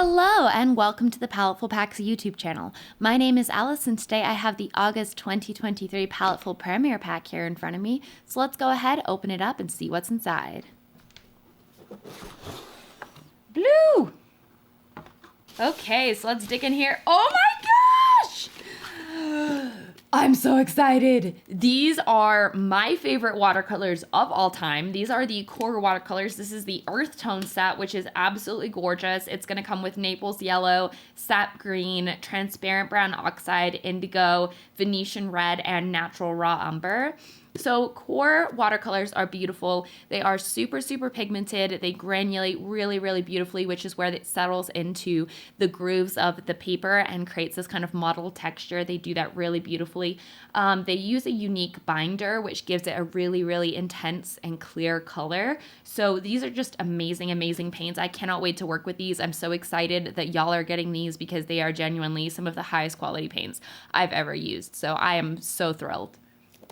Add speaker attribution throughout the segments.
Speaker 1: Hello and welcome to the Paletteful Packs YouTube channel. My name is Alice and today I have the August 2023 Paletteful Premier Pack here in front of me. So let's go ahead, open it up and see what's inside. Blue! Okay, so let's dig in here. Oh my gosh! I'm so excited. These are my favorite watercolors of all time. These are the core watercolors. This is the Earth Tone set, which is absolutely gorgeous. It's gonna come with Naples Yellow, Sap Green, Transparent Brown Oxide, Indigo, Venetian Red, and Natural Raw Umber. So core watercolors are beautiful. They are super, super pigmented. They granulate really, really beautifully, which is where it settles into the grooves of the paper and creates this kind of mottled texture. They do that really beautifully. They use a unique binder, which gives it a really, really intense and clear color. So these are just amazing, amazing paints. I cannot wait to work with these. I'm so excited that y'all are getting these because they are genuinely some of the highest quality paints I've ever used. So I am so thrilled.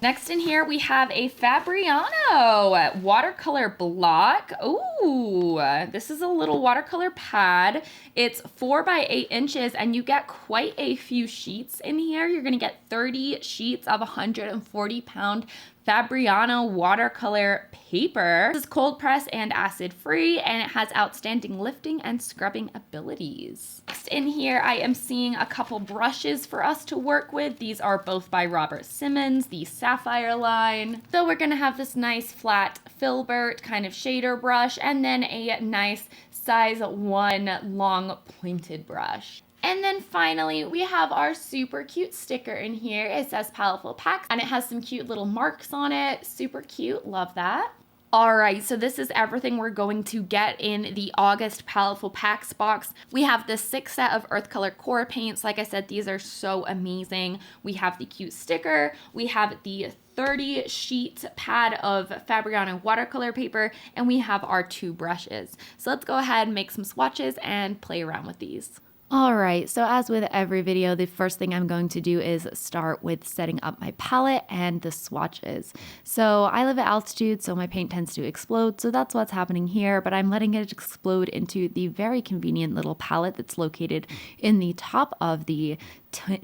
Speaker 1: Next in here, we have a Fabriano watercolor block. Ooh, this is a little watercolor pad. It's 4 by 8 inches and you get quite a few sheets in here. You're gonna get 30 sheets of 140-pound Fabriano watercolor paper. This is cold press and acid free and it has outstanding lifting and scrubbing abilities. Next in here I am seeing a couple brushes for us to work with. These are both by Robert Simmons, the Sapphire line. So we're gonna have this nice flat filbert kind of shader brush and then a nice size 1 long pointed brush. And then finally, we have our super cute sticker in here. It says Paletteful Packs, and it has some cute little marks on it. Super cute, love that. All right, so this is everything we're going to get in the August Paletteful Packs box. We have the 6 set of earth color core paints. Like I said, these are so amazing. We have the cute sticker. We have the 30 sheet pad of Fabriano watercolor paper, and we have our 2 brushes. So let's go ahead and make some swatches and play around with these. All right, so as with every video, the first thing I'm going to do is start with setting up my palette and the swatches. So I live at altitude, so my paint tends to explode, so that's what's happening here, but I'm letting it explode into the very convenient little palette that's located in the top of the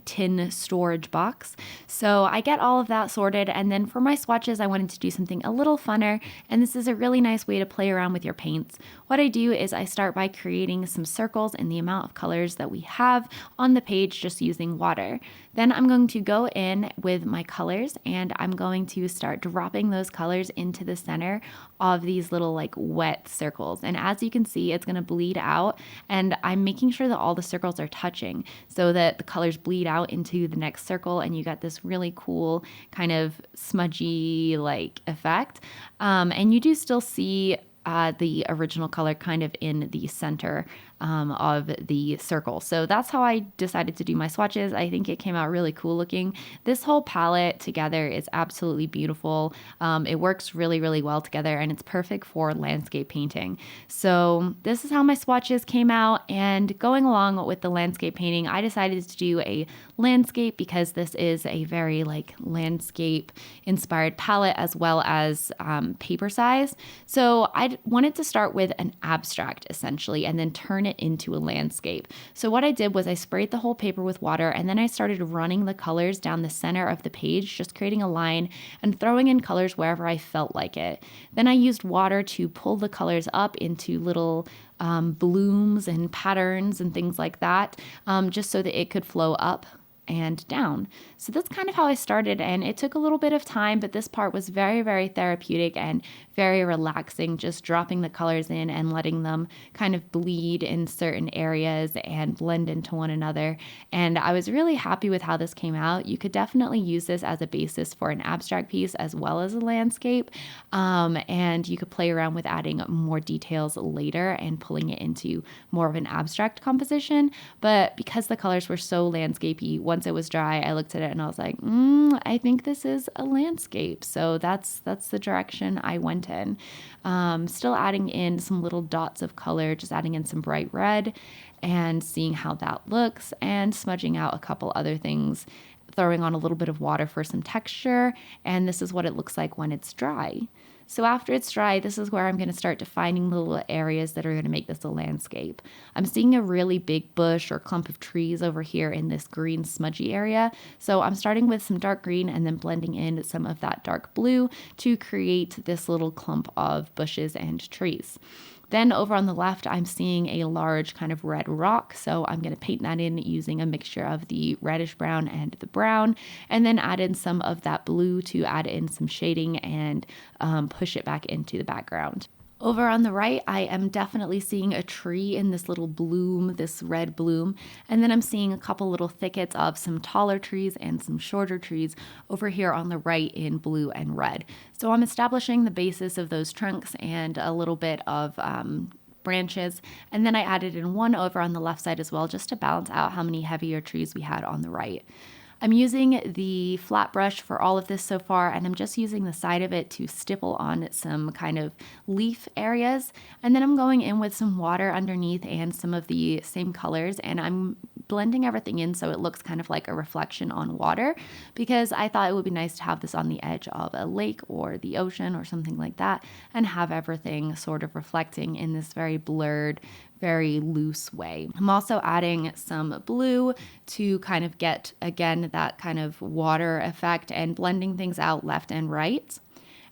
Speaker 1: tin storage box. So I get all of that sorted, and then for my swatches, I wanted to do something a little funner, and this is a really nice way to play around with your paints. What I do is I start by creating some circles in the amount of colors that we have on the page just using water. Then I'm going to go in with my colors and I'm going to start dropping those colors into the center of these little like wet circles. And as you can see, it's going to bleed out, and I'm making sure that all the circles are touching so that the colors bleed out into the next circle and you got this really cool kind of smudgy like effect. And you do still see the original color kind of in the center of the circle. So that's how I decided to do my swatches. I think it came out really cool looking. This whole palette together is absolutely beautiful. It works really, really well together and it's perfect for landscape painting. So this is how my swatches came out, and going along with the landscape painting, I decided to do a landscape because this is a very like landscape inspired palette as well as paper size. So I wanted to start with an abstract essentially and then turn it into a landscape. So what I did was I sprayed the whole paper with water and then I started running the colors down the center of the page, just creating a line and throwing in colors wherever I felt like it. Then I used water to pull the colors up into little blooms and patterns and things like that, just so that it could flow up and down. So that's kind of how I started, and it took a little bit of time, but this part was very, very therapeutic and very relaxing, just dropping the colors in and letting them kind of bleed in certain areas and blend into one another. And I was really happy with how this came out. You could definitely use this as a basis for an abstract piece as well as a landscape. And you could play around with adding more details later and pulling it into more of an abstract composition. But because the colors were so landscapey, once it was dry, I looked at it and I was like, I think this is a landscape. So that's the direction I went in. Still adding in some little dots of color, just adding in some bright red and seeing how that looks, and smudging out a couple other things, throwing on a little bit of water for some texture. And this is what it looks like when it's dry. So after it's dry, this is where I'm going to start defining the little areas that are going to make this a landscape. I'm seeing a really big bush or clump of trees over here in this green smudgy area. So I'm starting with some dark green and then blending in some of that dark blue to create this little clump of bushes and trees. Then over on the left, I'm seeing a large kind of red rock. So I'm going to paint that in using a mixture of the reddish brown and the brown, and then add in some of that blue to add in some shading and push it back into the background. Over on the right, I am definitely seeing a tree in this little bloom, this red bloom. And then I'm seeing a couple little thickets of some taller trees and some shorter trees over here on the right in blue and red. So I'm establishing the basis of those trunks and a little bit of branches. And then I added in one over on the left side as well, just to balance out how many heavier trees we had on the right. I'm using the flat brush for all of this so far, and I'm just using the side of it to stipple on some kind of leaf areas. And then I'm going in with some water underneath and some of the same colors, and I'm blending everything in so it looks kind of like a reflection on water, because I thought it would be nice to have this on the edge of a lake or the ocean or something like that, and have everything sort of reflecting in this very blurred, very loose way. I'm also adding some blue to kind of get, again, that kind of water effect and blending things out left and right.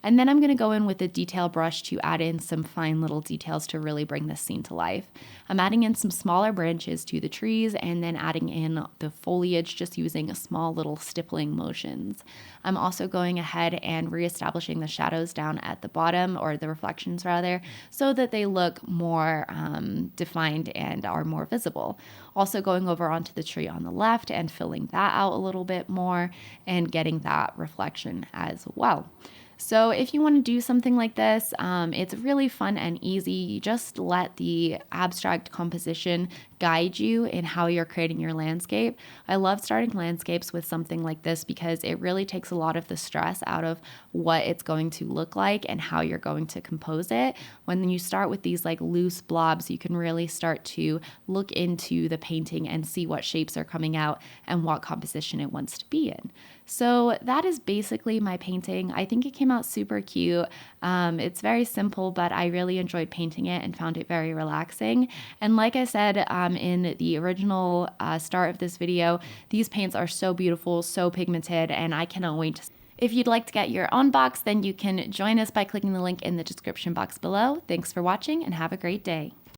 Speaker 1: And then I'm going to go in with a detail brush to add in some fine little details to really bring this scene to life. I'm adding in some smaller branches to the trees and then adding in the foliage, just using small little stippling motions. I'm also going ahead and reestablishing the shadows down at the bottom, or the reflections rather, so that they look more defined and are more visible. Also going over onto the tree on the left and filling that out a little bit more and getting that reflection as well. So if you want to do something like this, it's really fun and easy. You just let the abstract composition guide you in how you're creating your landscape. I love starting landscapes with something like this because it really takes a lot of the stress out of what it's going to look like and how you're going to compose it. When you start with these like loose blobs, you can really start to look into the painting and see what shapes are coming out and what composition it wants to be in. So that is basically my painting. I think it came out super cute. It's very simple, but I really enjoyed painting it and found it very relaxing. And like I said in the original start of this video, these paints are so beautiful, so pigmented, and I cannot wait to. If you'd like to get your own box, then you can join us by clicking the link in the description box below. Thanks for watching and have a great day.